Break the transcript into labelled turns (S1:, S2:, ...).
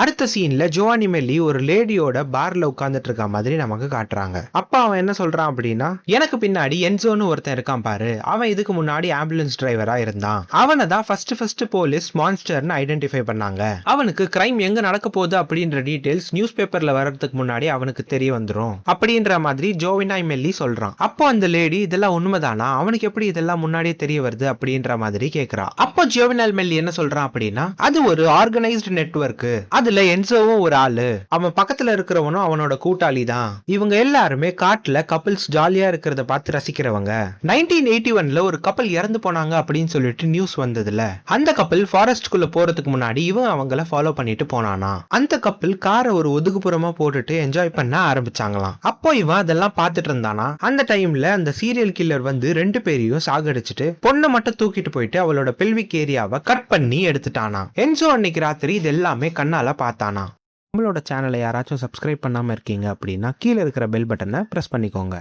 S1: அடுத்த சீன்ல ஜோவானி மெல்லி ஒரு லேடியோட பார்ல உட்கார்ந்துட்டு இருக்க மாதிரி நமக்கு காட்டுறாங்க. அப்ப அவன் என்ன சொல்றான் அப்படின்னா, எனக்கு பின்னாடி என்சோன்னு ஒருத்தன் இருக்கான் பாரு, அவன் இதுக்கு முன்னாடி ஆம்புலன்ஸ் டிரைவரா இருந்தான், அவனை தான் ஃபர்ஸ்ட் போலீஸ் மான்ஸ்டர்னு ஐடென்டிஃபை பண்ணாங்க, அவனுக்கு கிரைம் எங்க நடக்க போகுது அப்படின்ற டீடைல்ஸ் நியூஸ் பேப்பர்ல வர்றதுக்கு முன்னாடி அவனுக்கு தெரிய வந்துரும் அப்படின்ற மாதிரி ஜோவினாய் மெல்லி சொல்றான். அப்போ அந்த லேடி இதெல்லாம் உண்மைதானா, அவனுக்கு எப்படி இதெல்லாம் முன்னாடியே தெரிய வருது அப்படின்ற மாதிரி கேக்குறா. அப்போ ஜோவினால் மெல்லி என்ன சொல்றான் அப்படின்னா, அது ஒரு ஆர்கனைஸ்டு நெட்வொர்க், அதுல என்சோவும் ஒரு ஆளு, அவன் பக்கத்துல இருக்கிறவனும் அவனோட கூட்டாளி தான், இவங்க எல்லாருமே காட்டுல கப்பிள்ஸ் ஜாலியா இருக்கிறத பார்த்து ரசிக்கிறவங்க. 1981ல ஒரு கப்பல் இறந்து போனாங்க அப்படின்னு சொல்லிட்டு நியூஸ் வந்ததுல, அந்த கப்பல் ஃபாரஸ்ட்குள்ள போறதுக்கு முன்னாடி இவன் அவங்கள ஃபாலோ பண்ணிட்டு போனானா. அந்த கப்பல் காரை ஒரு ஒதுக்குப்புறமா போட்டுட்டு என்ஜாய் பண்ண ஆரம்பிச்சாங்களாம். அப்போ இவன் அதெல்லாம் பார்த்துட்டு இருந்தானா. அந்த டைம்ல அந்த சீரியல் கில்லர் வந்து 2 பேரையும் சாகடிச்சிட்டு பொண்ணை மட்டும் தூக்கிட்டு போயிட்டு அவளோட பெல்விக் ஏரியாவை கட் பண்ணி எடுத்துட்டானா. என்சோ அன்னைக்கு ராத்திரி இது எல்லாமே கண்ணால பார்த்தானா. நம்மளோட சேனலை யாராச்சும் சப்ஸ்கிரைப் பண்ணாம இருக்கீங்க அப்படின்னா கீழே இருக்கிற பெல் பட்டனை பிரஸ் பண்ணிக்கோங்க.